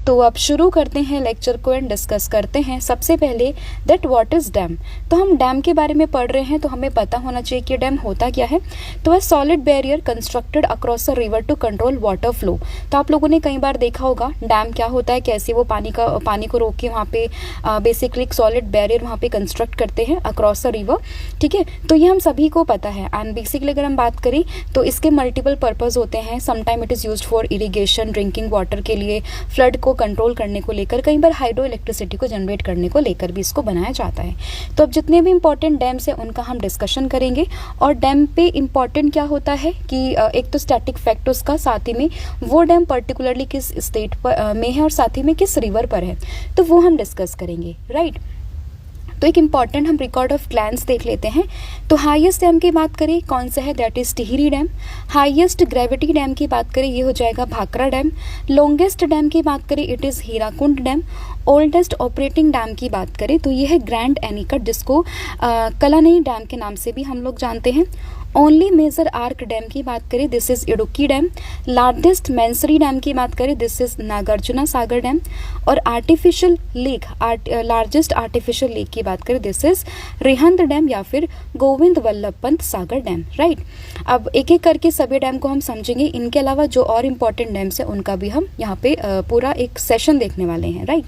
तो अब शुरू करते हैं लेक्चर को एंड डिस्कस करते हैं। सबसे पहले दैट व्हाट इज डैम। तो हम डैम के बारे में पढ़ रहे हैं तो हमें पता होना चाहिए कि डैम होता क्या है। तो है solid barrier constructed across a river to control water flow. तो आप लोगों ने कई बार देखा होगा डैम क्या होता है, कैसे वो पानी को रोक के वहाँ पे बेसिकली एक सॉलिड बैरियर वहाँ पे कंस्ट्रक्ट करते हैं अक्रॉस अ रिवर। ठीक है, तो ये हम सभी को पता है। एंड बेसिकली अगर हम बात करें तो इसके मल्टीपल पर्पस होते हैं। Sometime it is used for irrigation, drinking water के लिए, फ्लड को कंट्रोल करने को लेकर, कई बार हाइड्रो इलेक्ट्रिसिटी को जनरेट करने को लेकर भी इसको बनाया जाता है। तो अब जितने भी इंपॉर्टेंट डैम्स हैं उनका हम डिस्कशन करेंगे। और डैम पे इंपॉर्टेंट क्या होता है कि एक तो स्टैटिक फैक्ट उसका, साथ ही में वो डैम पर्टिकुलरली किस स्टेट पर में है और साथ ही में किस रिवर पर है, तो वो हम डिस्कस करेंगे। राइट, तो एक इम्पॉर्टेंट हम रिकॉर्ड ऑफ ग्लैंस देख लेते हैं। तो हाईएस्ट डैम की बात करें कौन सा है, that is Tehri dam. Highest gravity dam की बात करें ये हो जाएगा भाखड़ा डैम। लॉन्गेस्ट डैम की बात करें it is Hirakud dam. Oldest operating dam की बात करें तो ये है ग्रैंड एनीकट, जिसको कलानई डैम के नाम से भी हम लोग जानते हैं। ओनली मेजर आर्क डैम की बात करें this is Idukki dam. Largest masonry dam की बात करें this is Nagarjuna Sagar dam. और artificial lake, largest artificial lake की बात करें दिस इज रिहंद डैम या फिर गोविंद वल्लभ पंत सागर डैम। राइट, अब एक एक करके सभी डैम को हम समझेंगे। इनके अलावा जो और इम्पोर्टेंट डैम्स हैं उनका भी हम यहाँ पे पूरा एक सेशन देखने वाले हैं। राइट,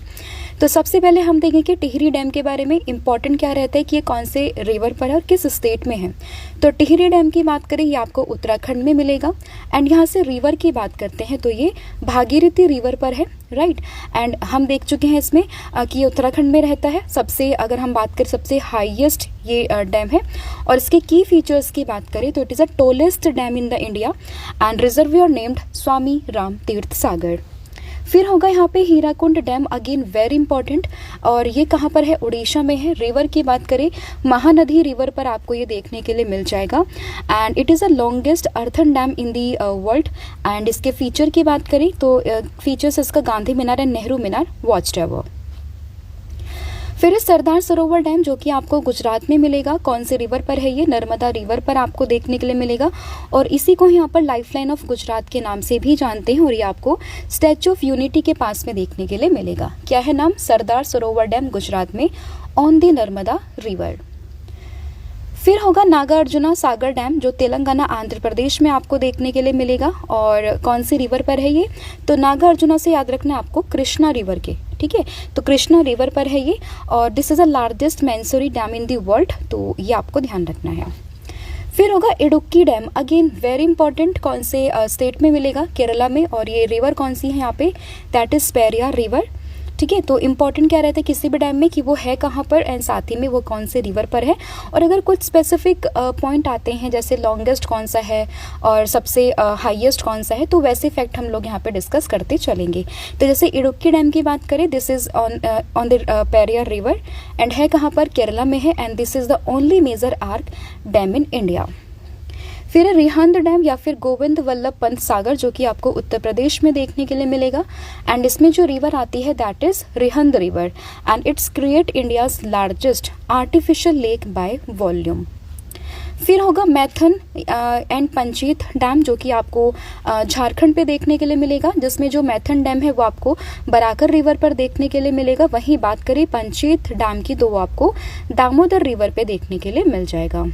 तो सबसे पहले हम देखेंगे कि टिहरी डैम के बारे में इंपॉर्टेंट क्या रहता है कि ये कौन से रिवर पर है और किस स्टेट में है। तो टिहरी डैम की बात करें ये आपको उत्तराखंड में मिलेगा। एंड यहाँ से रिवर की बात करते हैं तो ये भागीरथी रिवर पर है। राइट, एंड हम देख चुके हैं इसमें कि ये उत्तराखंड में रहता है। सबसे अगर हम बात करें सबसे हाईएस्ट ये डैम है। और इसके की फीचर्स की बात करें तो it is a tallest dam in the India and reservoir named Swami Ram Tirtha Sagar. फिर होगा यहाँ पे Hirakud dam, again very important, और ये कहाँ पर है, उड़ीसा में है। रिवर की बात करें महानदी रिवर पर आपको ये देखने के लिए मिल जाएगा। And it is a longest earthen dam in the world. And इसके फीचर की बात करें तो फीचर्स इसका Gandhi Minar and Nehru Minar watch tower. फिर है सरदार सरोवर डैम जो कि आपको गुजरात में मिलेगा। कौन से रिवर पर है ये, नर्मदा रिवर पर आपको देखने के लिए मिलेगा। और इसी को यहाँ पर लाइफलाइन ऑफ गुजरात के नाम से भी जानते हैं। और ये आपको स्टैचू ऑफ यूनिटी के पास में देखने के लिए मिलेगा। क्या है नाम, सरदार सरोवर डैम, गुजरात में ऑन दी नर्मदा रिवर। फिर होगा नागार्जुना सागर डैम जो तेलंगाना आंध्र प्रदेश में आपको देखने के लिए मिलेगा। और कौन सी रिवर पर है ये, तो नागार्जुना से याद रखना आपको कृष्णा रिवर के। ठीक है, तो कृष्णा रिवर पर है ये। और this is the largest masonry dam in the world, तो ये आपको ध्यान रखना है। फिर होगा Idukki dam, again very important, कौन से स्टेट में मिलेगा, केरला में। और ये रिवर कौन सी है यहाँ पे, दैट इज पेरियार रिवर। ठीक है, तो इंपॉर्टेंट क्या रहता है किसी भी डैम में कि वो है कहाँ पर एंड साथ ही में वो कौन से रिवर पर है। और अगर कुछ स्पेसिफिक पॉइंट आते हैं जैसे लॉन्गेस्ट कौन सा है और सबसे हाईएस्ट कौन सा है, तो वैसे फैक्ट हम लोग यहाँ पे डिस्कस करते चलेंगे। तो जैसे इडुक्की डैम की बात करें this is on the Periyar river and है कहाँ पर, केरला में है। And this is the only major arch dam in India. फिर रिहंद डैम या फिर गोविंद वल्लभ पंत सागर जो कि आपको उत्तर प्रदेश में देखने के लिए मिलेगा। एंड इसमें जो रिवर आती है that is Rihand river and it's create India's largest artificial lake by volume. फिर होगा मैथन एंड पंचीत डैम जो कि आपको झारखंड पे देखने के लिए मिलेगा, जिसमें जो मैथन डैम है वो आपको बराकर रिवर पर देखने के लिए मिलेगा। वहीं बात करें पंचीत डैम की तो वो आपको दामोदर रिवर पे देखने के लिए मिल जाएगा।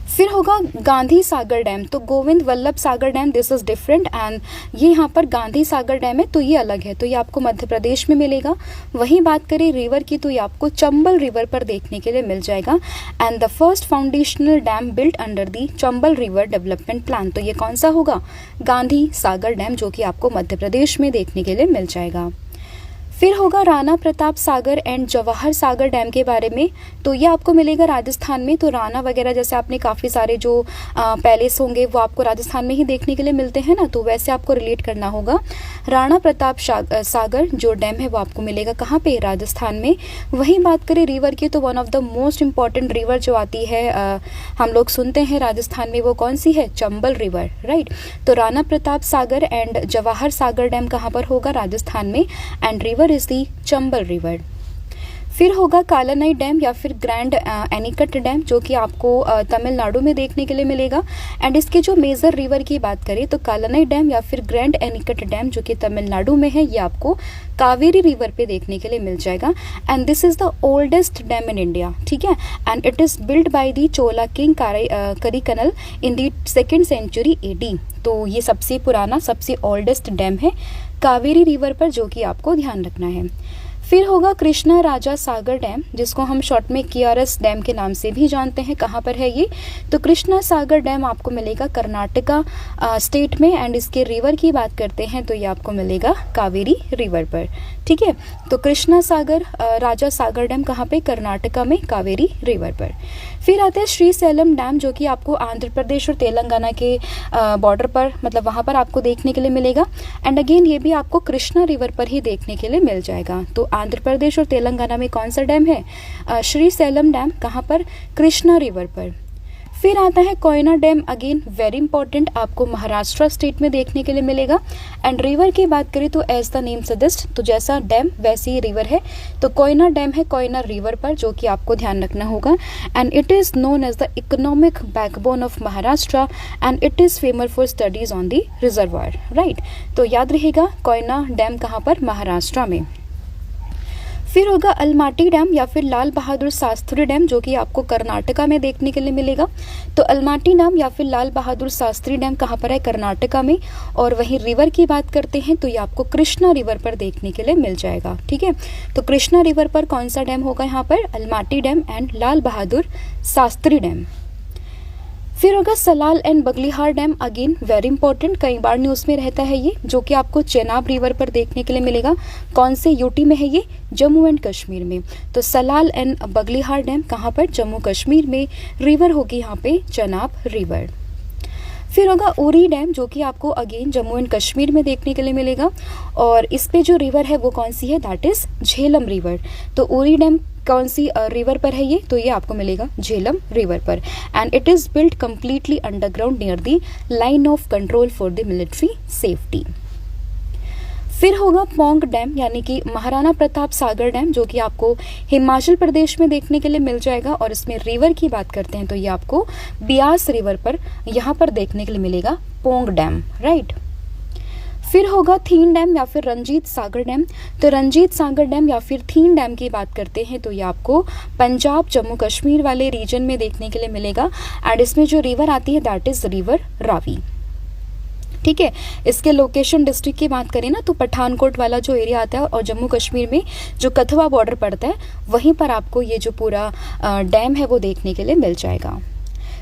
फिर होगा गांधी सागर डैम, तो Govind Vallabh Sagar dam this is different and ये यहाँ पर गांधी सागर डैम है तो ये अलग है, तो ये आपको मध्य प्रदेश में मिलेगा। वहीं बात करें रिवर की तो ये आपको चंबल रिवर पर देखने के लिए मिल जाएगा। And the first foundational dam built under the Chambal river development plan, तो ये कौन सा होगा, गांधी सागर डैम जो कि आपको मध्य प्रदेश में देखने के लिए मिल जाएगा। फिर होगा राणा प्रताप सागर एंड जवाहर सागर डैम के बारे में, तो ये आपको मिलेगा राजस्थान में। तो राणा वगैरह जैसे आपने काफ़ी सारे जो पैलेस होंगे वो आपको राजस्थान में ही देखने के लिए मिलते हैं ना, तो वैसे आपको रिलेट करना होगा। राणा प्रताप सागर जो डैम है वो आपको मिलेगा कहाँ पे, राजस्थान में। वहीं बात करें रिवर की तो one of the most important river जो आती है हम लोग सुनते हैं राजस्थान में, वो कौन सी है, चंबल रिवर। राइट, तो राणा प्रताप सागर एंड जवाहर सागर डैम कहाँ पर होगा, राजस्थान में। And river is the Chambal river. फिर होगा कालानई डैम या फिर ग्रैंड एनीकट डैम, जो कि आपको तमिलनाडु में देखने के लिए मिलेगा। एंड इसके जो मेजर रिवर की बात करें तो कालानई डैम या फिर ग्रैंड एनीकट डैम जो कि तमिलनाडु में है, ये आपको कावेरी रिवर पे देखने के लिए मिल जाएगा। And this is the oldest dam in India, ठीक है। And it is build by the Chola king Karikalan in the 2nd century AD। तो ये सबसे पुराना, सबसे ओल्डेस्ट डैम है कावेरी रिवर पर, जो कि आपको ध्यान रखना है। फिर होगा कृष्णा राजा सागर डैम, जिसको हम शॉर्ट में KRS डैम के नाम से भी जानते हैं। कहाँ पर है ये? तो कृष्णा सागर डैम आपको मिलेगा कर्नाटका स्टेट में। एंड इसके रिवर की बात करते हैं तो ये आपको मिलेगा कावेरी रिवर पर, ठीक है। तो कृष्णा सागर राजा सागर डैम कहाँ पे? कर्नाटका में, कावेरी रिवर पर। फिर आता है श्रीशैलम डैम, जो कि आपको आंध्र प्रदेश और तेलंगाना के बॉर्डर पर, मतलब वहाँ पर आपको देखने के लिए मिलेगा। एंड अगेन ये भी आपको कृष्णा रिवर पर ही देखने के लिए मिल जाएगा। तो आंध्र प्रदेश और तेलंगाना में कौन सा डैम है? श्रीशैलम डैम। कहाँ पर? कृष्णा रिवर पर। फिर आता है Koyna dam, again very important, आपको महाराष्ट्र स्टेट में देखने के लिए मिलेगा। एंड रिवर की बात करें तो एज द नेम सजेस्ट, तो जैसा डैम वैसी ही रिवर है। तो कोयना डैम है कोयना रिवर पर, जो कि आपको ध्यान रखना होगा। And it is known as the economic backbone of Maharashtra and it is famous for studies on the reservoir, right. तो याद रहेगा कोयना डैम कहाँ पर? महाराष्ट्र में। फिर होगा अलमाटी डैम या फिर लाल बहादुर शास्त्री डैम, जो कि आपको कर्नाटका में देखने के लिए मिलेगा। तो अलमाटी डैम या फिर लाल बहादुर शास्त्री डैम कहाँ पर है? कर्नाटका में। और वहीं रिवर की बात करते हैं तो ये आपको कृष्णा रिवर पर देखने के लिए मिल जाएगा, ठीक है। तो कृष्णा रिवर पर कौन सा डैम होगा यहाँ पर? Almaty dam and Lal Bahadur Shastri dam. फिर होगा Salal and Baglihar dam, again very important, कई बार न्यूज़ में रहता है ये, जो कि आपको चेनाब रिवर पर देखने के लिए मिलेगा। कौन से यूटी में है ये? जम्मू एंड कश्मीर में। तो सलाल एंड बगलिहार डैम कहाँ पर? जम्मू कश्मीर में। रिवर होगी यहाँ पे चेनाब रिवर। फिर होगा उरी डैम, जो कि आपको अगेन जम्मू एंड कश्मीर में देखने के लिए मिलेगा। और इस पे जो रिवर है वो कौन सी है? That is Jhelum river. तो उरी डैम कौन सी रिवर पर है ये? तो ये आपको मिलेगा झेलम रिवर पर। And it is built completely underground near the line of control for the military safety. फिर होगा पोंग डैम यानी कि महाराणा प्रताप सागर डैम, जो कि आपको हिमाचल प्रदेश में देखने के लिए मिल जाएगा। और इसमें रिवर की बात करते हैं तो ये आपको ब्यास रिवर पर यहाँ पर देखने के लिए मिलेगा पोंग डैम, राइट। फिर होगा थीन डैम या फिर रंजीत सागर डैम। तो रंजीत सागर डैम या फिर थीन डैम की बात करते हैं तो ये आपको पंजाब जम्मू कश्मीर वाले रीजन में देखने के लिए मिलेगा। एंड इसमें जो रिवर आती है दैट इज रिवर रावी, ठीक है। इसके लोकेशन डिस्ट्रिक्ट की बात करें ना तो पठानकोट वाला जो एरिया आता है और जम्मू कश्मीर में जो कथुआ बॉर्डर पड़ता है वहीं पर आपको ये जो पूरा डैम है वो देखने के लिए मिल जाएगा।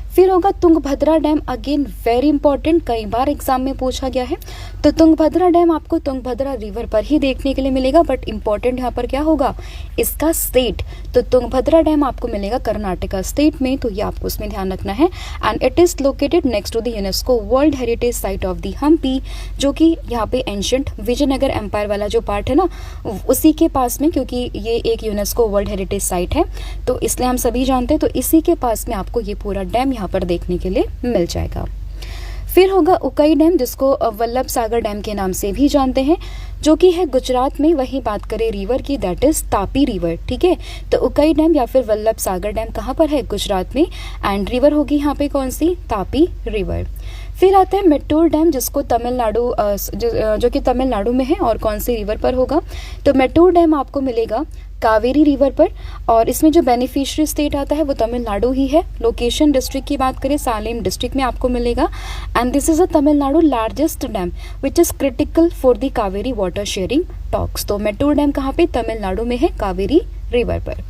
फिर होगा Tungabhadra dam, again very important, कई बार एग्जाम में पूछा गया है। तो तुंगभद्रा डैम आपको तुंगभद्रा रिवर पर ही देखने के लिए मिलेगा। बट इंपॉर्टेंट यहाँ पर क्या होगा? इसका स्टेट। तो तुंगभद्रा डैम आपको मिलेगा कर्नाटका स्टेट में, तो ये आपको उसमें ध्यान रखना है। And it is located next to the UNESCO world heritage site of the Hampi, जो कि यहाँ पे एंशियंट विजयनगर एम्पायर वाला जो पार्ट है ना उसी के पास में, क्योंकि ये एक यूनेस्को वर्ल्ड हेरिटेज साइट है तो इसलिए हम सभी जानते हैं। तो इसी के पास में आपको ये पूरा डैम यहाँ पर देखने के लिए मिल जाएगा। फिर होगा उकाई डैम, जिसको वल्लभ सागर डैम के नाम से भी जानते हैं, जो कि है गुजरात में। वहीं बात करें रिवर की दैट इज तापी रिवर, ठीक है। तो उकाई डैम या फिर वल्लभ सागर डैम कहाँ पर है? गुजरात में। एंड रिवर होगी यहाँ पे कौन सी? तापी रिवर। फिर आता है मेट्टूर डैम, जिसको तमिलनाडु जो कि तमिलनाडु में है। और कौन सी रिवर पर होगा? तो मेट्टूर डैम आपको मिलेगा कावेरी रिवर पर। और इसमें जो बेनिफिशियरी स्टेट आता है वो तमिलनाडु ही है। लोकेशन डिस्ट्रिक्ट की बात करें सालेम डिस्ट्रिक्ट में आपको मिलेगा। And this is a Tamil Nadu largest dam which is critical for the Kaveri water sharing talks. तो मेट्टूर डैम कहाँ पे? तमिलनाडु में है, कावेरी रिवर पर।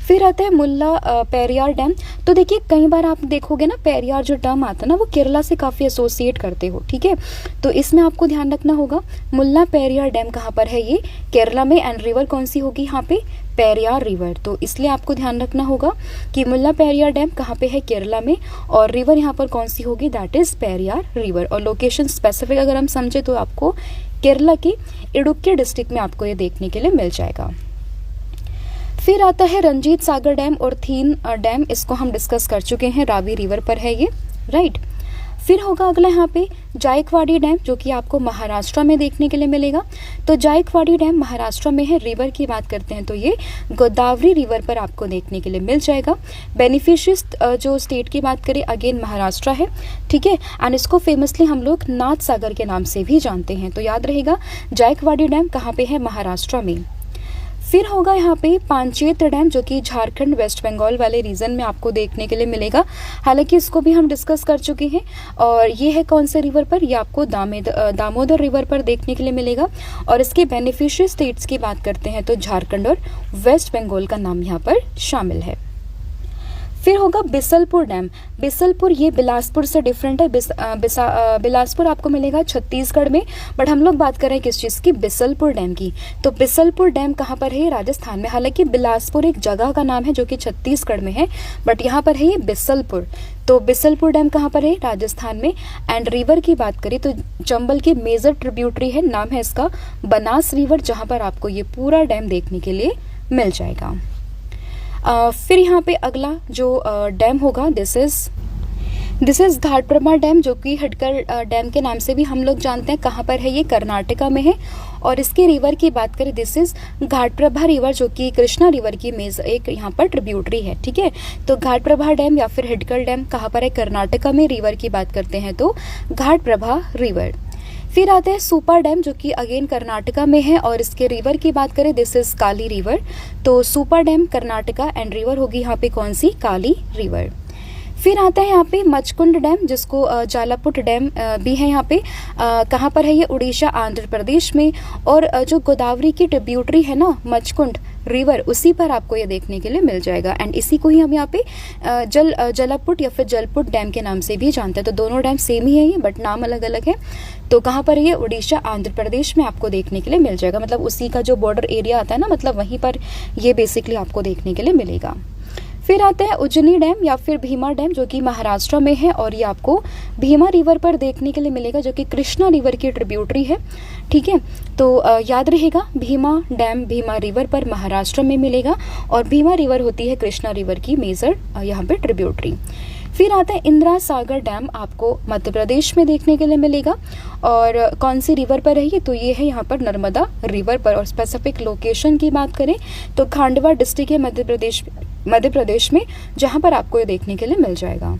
फिर आता है मुल्ला पेरियार डैम। तो देखिए कई बार आप देखोगे ना पेरियार जो टर्म आता है ना वो केरला से काफ़ी एसोसिएट करते हो, ठीक है। तो इसमें आपको ध्यान रखना होगा मुल्ला पेरियार डैम कहाँ पर है? ये केरला में। एंड रिवर कौन सी होगी यहाँ पे? पेरियार रिवर। तो इसलिए आपको ध्यान रखना होगा कि मुल्ला पेरियार डैम कहाँ पे है? केरला में। और रिवर यहाँ पर कौन सी होगी? That is Periyar river. और लोकेशन स्पेसिफिक अगर हम समझे तो आपको केरला की इडुक्की डिस्ट्रिक्ट में आपको ये देखने के लिए मिल जाएगा। फिर आता है रंजीत सागर डैम और थीन डैम, इसको हम डिस्कस कर चुके हैं, रावी रिवर पर है ये, राइट। फिर होगा अगला यहाँ पे जायकवाड़ी डैम, जो कि आपको महाराष्ट्र में देखने के लिए मिलेगा। तो जायकवाड़ी डैम महाराष्ट्र में है। रिवर की बात करते हैं तो ये गोदावरी रिवर पर आपको देखने के लिए मिल जाएगा। बेनिफिशियरी जो स्टेट की बात करें अगेन महाराष्ट्र है, ठीक है। एंड इसको फेमसली हम लोग नाथ सागर के नाम से भी जानते हैं। तो याद रहेगा जायकवाड़ी डैम कहाँ पे है, महाराष्ट्र में। फिर होगा यहाँ पे पांचेत्र डैम, जो कि झारखंड वेस्ट बंगाल वाले रीजन में आपको देखने के लिए मिलेगा। हालांकि इसको भी हम डिस्कस कर चुके हैं। और ये है कौन से रिवर पर, ये आपको दामोदर रिवर पर देखने के लिए मिलेगा। और इसके बेनिफिशियरी स्टेट्स की बात करते हैं तो झारखंड और वेस्ट बंगाल का नाम यहाँ पर शामिल है। फिर होगा बिसलपुर डैम। बिसलपुर ये बिलासपुर से डिफरेंट है। बिलासपुर आपको मिलेगा छत्तीसगढ़ में, बट हम लोग बात कर रहे हैं किस चीज़ की, बिसलपुर डैम की। तो बिसलपुर डैम कहाँ पर है, राजस्थान में। हालांकि बिलासपुर एक जगह का नाम है जो कि छत्तीसगढ़ में है, बट यहाँ पर है ये बिसलपुर। तो बिसलपुर डैम कहाँ पर है, राजस्थान में। एंड रिवर की बात करें तो चंबल की मेजर ट्रिब्यूटरी है, नाम है इसका बनास रिवर, जहाँ पर आपको ये पूरा डैम देखने के लिए मिल जाएगा। फिर यहाँ पे अगला जो डैम होगा दिस इज घाटप्रभा डैम, जो कि हटकर डैम के नाम से भी हम लोग जानते हैं। कहाँ पर है ये, कर्नाटका में है। और इसके रिवर की बात करें दिस इज घाटप्रभा रिवर, जो कि कृष्णा रिवर की एक यहाँ पर ट्रिब्यूटरी है, ठीक है। तो घाटप्रभा डैम या फिर हिडकल डैम कहाँ पर है, कर्नाटका में। रिवर की बात करते हैं तो घाटप्रभा रिवर। फिर आता है सुपा डैम, जो कि अगेन कर्नाटका में है। और इसके रिवर की बात करें दिस इज काली रिवर। तो सुपा डैम कर्नाटका एंड रिवर होगी यहाँ पे कौन सी, काली रिवर। फिर आता है यहाँ पे मचकुंड डैम, जिसको जालापुट डैम भी है यहाँ पे। कहाँ पर है ये, उड़ीसा आंध्र प्रदेश में। और जो गोदावरी की ट्रिब्यूटरी है ना मचकुंड रिवर, उसी पर आपको ये देखने के लिए मिल जाएगा। एंड इसी को ही हम यहाँ पे जलापुट या फिर जलपुट डैम के नाम से भी जानते हैं। तो दोनों डैम सेम ही है ये, बट नाम अलग अलग है। तो कहाँ पर ये, उड़ीसा आंध्र प्रदेश में आपको देखने के लिए मिल जाएगा। मतलब उसी का जो बॉर्डर एरिया आता है ना, मतलब वहीं पर ये बेसिकली आपको देखने के लिए मिलेगा। फिर आता है उज्जनी डैम या फिर भीमा डैम, जो कि महाराष्ट्र में है। और ये आपको भीमा रिवर पर देखने के लिए मिलेगा, जो कि कृष्णा रिवर की ट्रिब्यूटरी है, ठीक है। तो याद रहेगा भीमा डैम भीमा रिवर पर महाराष्ट्र में मिलेगा। और भीमा रिवर होती है कृष्णा रिवर की मेजर यहाँ पे ट्रिब्यूटरी। फिर आता है इंदिरा सागर डैम, आपको मध्य प्रदेश में देखने के लिए मिलेगा। और कौन सी रिवर पर है ये, तो ये है यहाँ पर नर्मदा रिवर पर। और स्पेसिफिक लोकेशन की बात करें तो खांडवा डिस्ट्रिक्ट है मध्य प्रदेश में, जहाँ पर आपको ये देखने के लिए मिल जाएगा।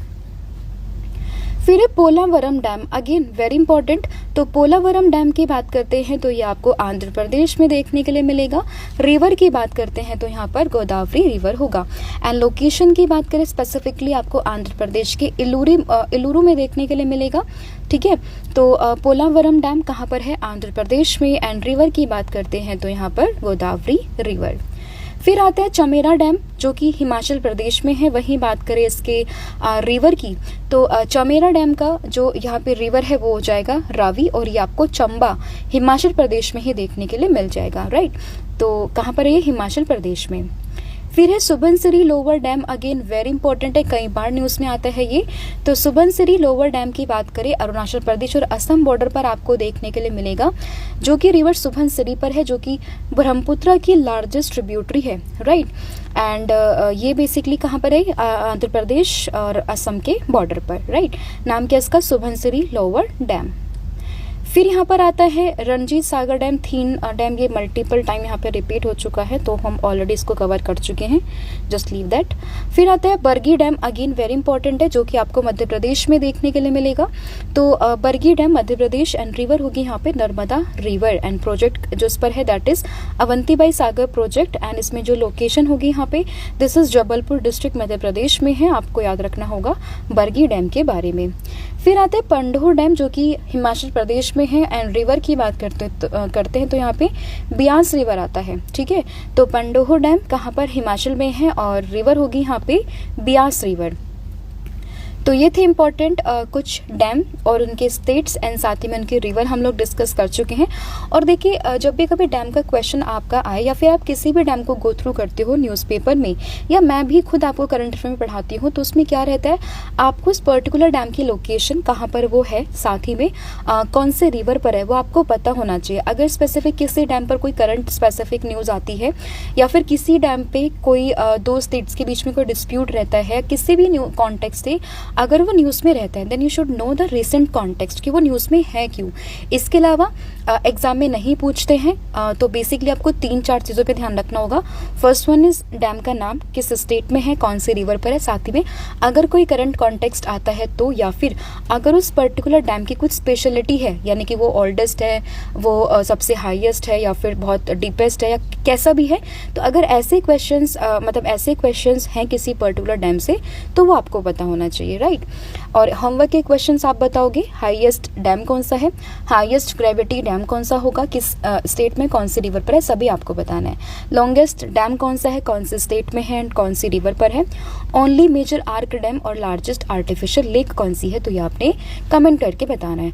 फिर है Polavaram dam, again very important. तो पोलावरम डैम की बात करते हैं तो ये आपको आंध्र प्रदेश में देखने के लिए मिलेगा। रिवर की बात करते हैं तो यहाँ पर गोदावरी रिवर होगा। एंड लोकेशन की बात करें स्पेसिफिकली आपको आंध्र प्रदेश के इलूरू में देखने के लिए मिलेगा, ठीक है। तो पोलावरम डैम कहाँ पर है, आंध्र प्रदेश में। एंड रिवर की बात करते हैं तो यहाँ पर गोदावरी रिवर। फिर आता है चमेरा डैम, जो कि हिमाचल प्रदेश में है। वहीं बात करें इसके रिवर की तो चमेरा डैम का जो यहाँ पे रिवर है वो हो जाएगा रावी। और ये आपको चंबा हिमाचल प्रदेश में ही देखने के लिए मिल जाएगा, राइट। तो कहाँ पर है ये, हिमाचल प्रदेश में। फिर है Subansiri lower dam, again very important है, कई बार न्यूज़ में आता है ये। तो सुबनसिरी लोअर डैम की बात करें अरुणाचल प्रदेश और असम बॉर्डर पर आपको देखने के लिए मिलेगा, जो कि रिवर सुबनसिरी पर है, जो कि ब्रह्मपुत्र की लार्जेस्ट ट्रिब्यूटरी है, राइट। एंड ये बेसिकली कहाँ पर है, आंध्र प्रदेश और असम के बॉर्डर पर, राइट। नाम क्या इसका, सुबनसिरी लोअर डैम। फिर यहाँ पर आता है रणजीत सागर डैम, थीन डैम। ये मल्टीपल टाइम यहाँ पे रिपीट हो चुका है, तो हम ऑलरेडी इसको कवर कर चुके हैं, जस्ट लीव दैट। फिर आता है Bargi dam, again very important है, जो कि आपको मध्य प्रदेश में देखने के लिए मिलेगा। तो Bargi dam Madhya Pradesh and river होगी यहाँ पे नर्मदा रिवर। एंड प्रोजेक्ट जो इस पर है that is Avantibai Sagar project. And इसमें जो लोकेशन होगी यहाँ पे this is Jabalpur district Madhya Pradesh में है। आपको याद रखना होगा बरगी डैम के बारे में। फिर आते हैं पंडोह डैम, जो कि हिमाचल प्रदेश में है। एंड रिवर की बात करते हैं तो यहाँ पे ब्यास रिवर आता है, ठीक है। तो पंडोह डैम कहाँ पर, हिमाचल में है। और रिवर होगी यहाँ पे ब्यास रिवर। तो ये थे इम्पोर्टेंट कुछ डैम और उनके स्टेट्स एंड साथ ही में उनके रिवर हम लोग डिस्कस कर चुके हैं। और देखिए जब भी कभी डैम का क्वेश्चन आपका आए या फिर आप किसी भी डैम को गो थ्रू करते हो न्यूज़पेपर में, या मैं भी खुद आपको करंट अफेयर में पढ़ाती हूँ, तो उसमें क्या रहता है, आपको उस पर्टिकुलर डैम की लोकेशन कहाँ पर वो है, साथ ही में कौन से रिवर पर है, वो आपको पता होना चाहिए। अगर स्पेसिफिक किसी डैम पर कोई करंट स्पेसिफिक न्यूज़ आती है या फिर किसी डैम पे कोई दो स्टेट्स के बीच में कोई डिस्प्यूट रहता है, किसी भी कॉन्टेक्स्ट से अगर वो न्यूज़ में रहता है then you should know the recent context कि वो न्यूज़ में है क्यों। इसके अलावा एग्जाम में नहीं पूछते हैं तो बेसिकली आपको 3-4 चीज़ों पे ध्यान रखना होगा। फर्स्ट वन इज डैम का नाम, किस स्टेट में है, कौन सी रिवर पर है, साथ ही में अगर कोई करंट कॉन्टेक्स्ट आता है तो, या फिर अगर उस पर्टिकुलर डैम की कुछ स्पेशलिटी है, यानी कि वो ओल्डेस्ट है, वो सबसे हाईएस्ट है, या फिर बहुत डीपेस्ट है, या कैसा भी है, तो अगर ऐसे क्वेश्चंस मतलब ऐसे क्वेश्चंस हैं किसी पर्टिकुलर डैम से तो वो आपको पता होना चाहिए, राइट। और होमवर्क के क्वेश्चंस आप बताओगे, हाईएस्ट डैम कौन सा है, हाईएस्ट ग्रेविटी डैम कौन सा होगा, किस स्टेट में, कौन सी रिवर पर है, सभी आपको बताना है। लॉन्गेस्ट डैम कौन सा है, कौन से स्टेट में है एंड कौन सी रिवर पर है। ओनली मेजर आर्क डैम और लार्जेस्ट आर्टिफिशियल लेक कौन सी है, तो ये आपने कमेंट करके बताना है।